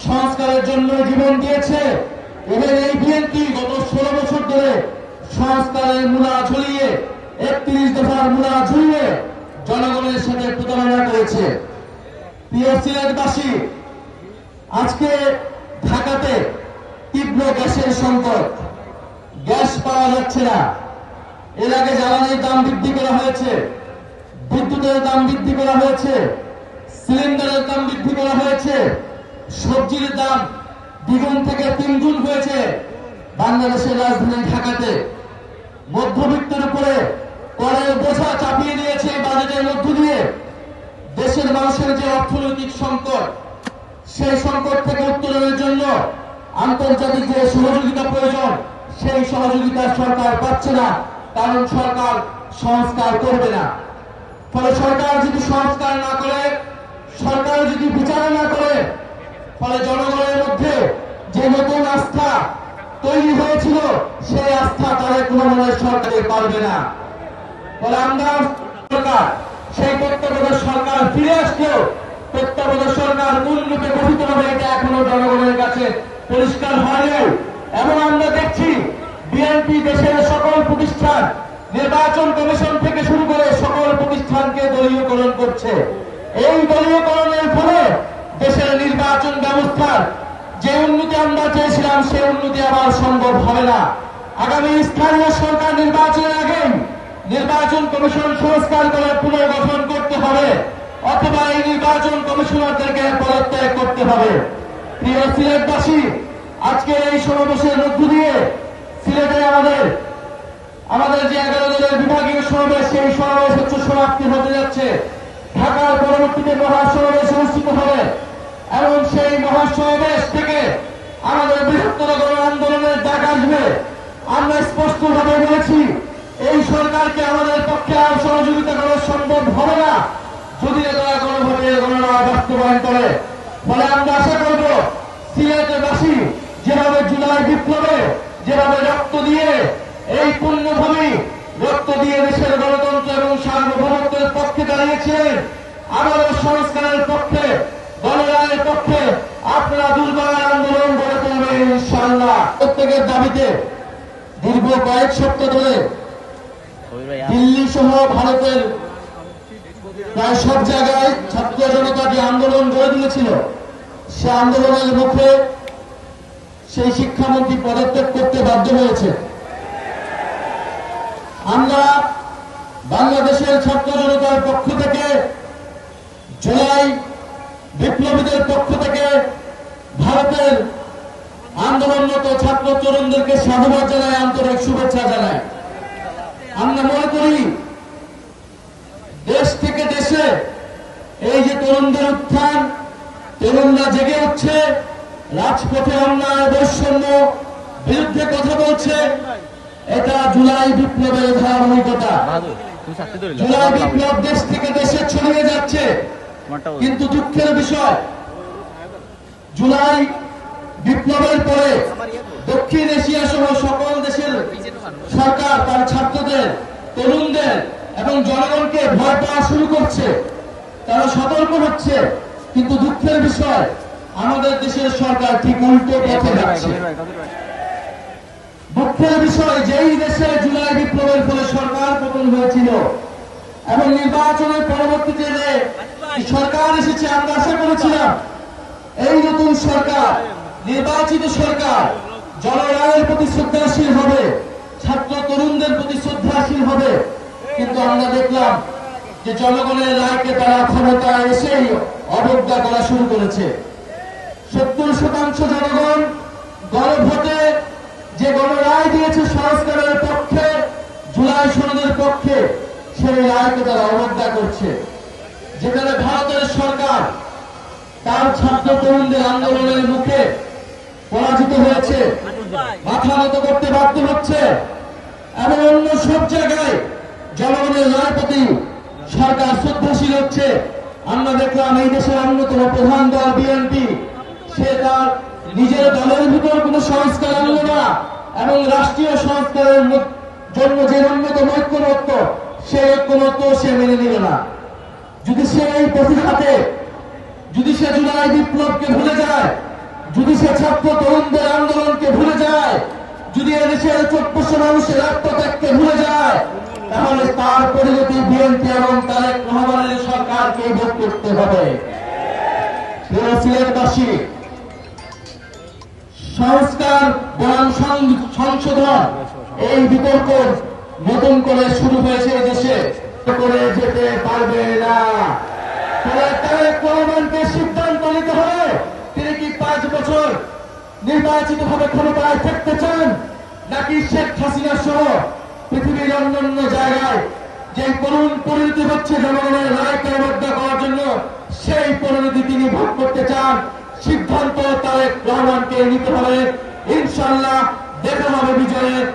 সংস্কারের জন্য জীবন দিয়েছে এবং এই বিএনপি গত 16 বছর ধরে সংস্কারের মূলা ঝুলিয়ে 31 দফার মূলা ঝুলিয়ে জনগণের সাথে প্রতারণা করেছে। প্রিয় সিলেটবাসী, আজকে ঢাকাতে তীব্র গ্যাসের সংকট, গ্যাস পাওয়া যাচ্ছে না। এর আগে জ্বালানির দাম বৃদ্ধি করা হয়েছে, বিদ্যুতের দাম বৃদ্ধি করা হয়েছে, সিলিন্ডারের দাম বৃদ্ধি করা হয়েছে, সবজির দাম দ্বিগুণ থেকে তিনগুণ হয়েছে। বাংলাদেশের রাজধানী ঢাকাতে মধ্যবিত্তের উপরে করের বোঝা চাপিয়ে দিয়েছে এই বাজেটের মধ্য দিয়ে। দেশের মানুষের যে অর্থনৈতিক সংকট, সেই সংকট থেকে উত্তরণের জন্য আন্তর্জাতিক যে সহযোগিতা প্রয়োজন, সেই সহযোগিতা সরকার পাচ্ছে না, কারণ সরকার সংস্কার করবে না। ফলে সরকার যদি সংস্কার না করে, সরকার যদি বিচার না করে, ফলে জনগণের মধ্যে যে নতুন আস্থা তৈরি হয়েছিল, সেই আস্থা তাদের কোনো সরকারে পারবে না। ফলে আমরা সরকার, সেই তত্ত্বাবধায়ক সরকার ফিরে আসলেও তত্ত্বাবধায়ক সরকার কোন রূপে গঠিত হবে এটা এখনো জনগণের কাছে পরিষ্কার হয়নি। এবং আমরা দেখছি বিএনপি দেশের সকল প্রতিষ্ঠান, নির্বাচন কমিশন থেকে শুরু করে সকল প্রতিষ্ঠানকে দলীয়করণ করছে। এই দলীয়করণের ফলে দেশের নির্বাচন ব্যবস্থার যে উন্নতি আমরা চেয়েছিলাম, সেই উন্নতি আবার সম্ভব হবে না। আগামী স্থানীয় সরকার নির্বাচনের আগে নির্বাচন কমিশন সংস্কার করে পুনর্গঠন করতে হবে, অথবা এই নির্বাচন কমিশনারদেরকে পদত্যাগ করতে হবে। প্রিয় সিলেটবাসী, আজকে এই সমাবেশের মধ্য দিয়ে সিলেটে আমাদের যে 11 দলের বিভাগীয় সমাবেশ, সেই সমাবেশ সমাপ্তি হতে যাচ্ছে। ঢাকার পরবর্তীতে মহাসমাবেশ অনুষ্ঠিত হবে এবং সেই মহাসমাবেশ থেকে আমাদের বৃহত্তর গণ আন্দোলনের ডাক আসবে। আমরা স্পষ্টভাবে বলেছি, এই সরকারকে আমাদের পক্ষে আর সহযোগিতা করা সম্ভব হবে না যদি তারা কোনোভাবে গণনা বাস্তবায়ন করে। ফলে আমরা আশা করব সিলেটবাসী যেভাবে জুলাই বিপ্লবে যেভাবে রক্ত দিয়ে এই পুণ্যভূমি রক্ত দিয়ে দেশের গণতন্ত্র এবং সার্বভৌমত্বের পক্ষে দাঁড়িয়েছিলেন, আমাদের সংস্কারের পক্ষে, গণরায়ের পক্ষে আপনারা দুর্বার আন্দোলন গড়ে তুলবেন ইনশাআল্লাহ। প্রত্যেকের দাবিতে দীর্ঘ কয়েক সপ্তাহ ধরে দিল্লি সহ ভারতের প্রায় সব জায়গায় ছাত্র জনতা যে আন্দোলন গড়ে তুলেছিল, সে আন্দোলনের মুখে সেই শিক্ষামন্ত্রী পদত্যাগ করতে বাধ্য হয়েছে। আমরা বাংলাদেশের ছাত্র জনতার পক্ষ থেকে, জুলাই বিপ্লবীদের পক্ষ থেকে ভারতের আন্দোলনরত ছাত্র তরুণদেরকে সাধুবাদ জানাই, আন্তরিক শুভেচ্ছা জানাই। আমরা মনে করি দেশ থেকে দেশে এই যে তরুণদের উত্থান, তরুণরা জেগে উঠছে, রাজপথে অন্যায় বৈষম্য বিরুদ্ধে কথা বলছে, এটা জুলাই বিপ্লবের ধারাবাহিকতা। জুলাই বিপ্লব দেশ থেকে দেশে ছড়িয়ে যাচ্ছে, কিন্তু দুঃখের বিষয় জুলাই বিপ্লবের পরে দক্ষিণ এশিয়া সহ সকল দেশের সরকার তার ছাত্রদের, তরুণদের এবং জনগণকে ভয় পাওয়া শুরু করছে, তারা সতর্ক হচ্ছে। কিন্তু দুঃখের বিষয় আমাদের দেশের সরকার ঠিক উল্টো পথে যাচ্ছে। দুঃখের বিষয়, যেই দেশে জুলাই বিপ্লবের ফলে সরকার পতন হয়েছিল এবং নির্বাচনের পরবর্তীতে সরকার এসেছে, আমরা আশা করেছিলাম এই নতুন সরকার, নির্বাচিত সরকার জনগণের প্রতি শ্রদ্ধাশীল হবে, ছাত্র তরুণদের প্রতি শ্রদ্ধাশীল হবে। কিন্তু আমরা দেখলাম যে জনগণের রায়কে তারা ক্ষমতায় এসেই অবজ্ঞা করা শুরু করেছে। 70% জনগণ গণভোটে যে গণরায় দিয়েছে সংস্কারের পক্ষে, জুলাই সনদের পক্ষে, সেই রায়কে তারা অবজ্ঞা করছে। যেখানে ভারতের সরকার তার ছাত্র তরুণদের আন্দোলনের মুখে পরাজিত হয়েছে, মাথা নত করতে বাধ্য হচ্ছে, এবং অন্য সব জায়গায় জনগণের রায় প্রতি সরকার শ্রদ্ধাশীল হচ্ছে। আমরা দেখলাম এই দেশের অন্যতম প্রধান দল বিএনপি, সে তার নিজের দলের ভিতর কোন সংস্কার আনলো না এবং রাষ্ট্রীয় সংস্কারের জন্য যে অন্যতম ঐক্যমত্য, সে ঐক্যমত্য সে মেনে নিল না। যদি সে এই প্রতিঘাতে, যদি সে জুলাই বিপ্লবকে ভুলে যায়, এদেশে ছাত্র তরুণদের আন্দোলনকে ভুলে যায়, যদি এদেশের 1400 মানুষের আত্মত্যাগকে ভুলে যায়, তাহলে তার পরিণতি বিএনপি এবং তারেক রহমানের সরকারকে ভোগ করতে হবে। প্রিয় সিলেটবাসী, সংস্কার বনাম সংশোধন এই বিতর্ক নতুন করে শুরু হয়েছে দেশে, করে যেতে পারবে না। তারেক রহমানকে সিদ্ধান্ত নিতে হবে, তিনি কি 5 বছর নির্বাচিত ভাবে ক্ষমতায় থাকতে চান, নাকি শেখ হাসিনা সহ পৃথিবীর অন্যান্য জায়গায় যে করুণ পরিণতি হচ্ছে জনগণের রায়কে অবদ্ধ করার জন্য, সেই পরিণতি তিনি ভোগ করতে চান। সিদ্ধান্ত তারেক রহমানকে নিতে হবে। ইনশাআল্লাহ দেখা হবে বিজয়ের